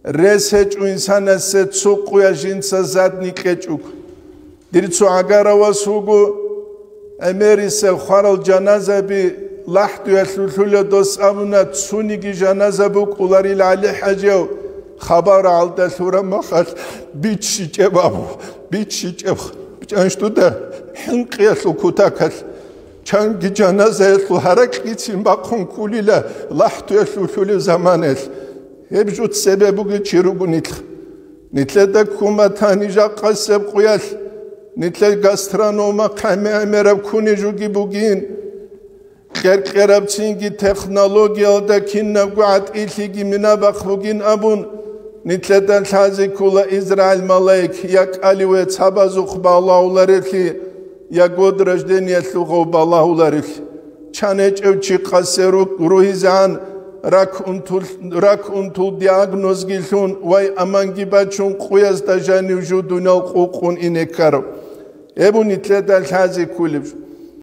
رسج إنسان ستسوق يجنس زادني كجوك درتو عقارا وسوقو أميريس خارل جنازة بي لحتو يسلسل دوس أمنا تسونيكي جنازة بوك ولاري لعلي حاجيو خبر عالتا سورة مخال بيتشي جبابو بيتشي جبخ بيتشانشتو دا حنق يسلو كتاكال چانگی جنازه يسلو حرك يتسين باقون كوليلا لحتو يسلسل زمان يسل هبجوت سببو چيروغو نتل دا كوماتاني جا قاسب قويال نتل گاسترانوما قامي امرب كوني جوغي بوغين قرب تينجي تكنولوجيا دا كينا قعد إليجي منابخ بوغين أبون نتل دا تازي كولا إسرائيل ملايك يك أليوه تابازوخ بالاولاريكي يك ودرج دنيا تلوغو بالاولاريكي چانج اوچي قاسروك روحيزان راك انتول دياغنوز گيلون واي امانگي باچون قويز دا جاني وجودونا وقوقون إنكارو ابو نتل دا تازي كولب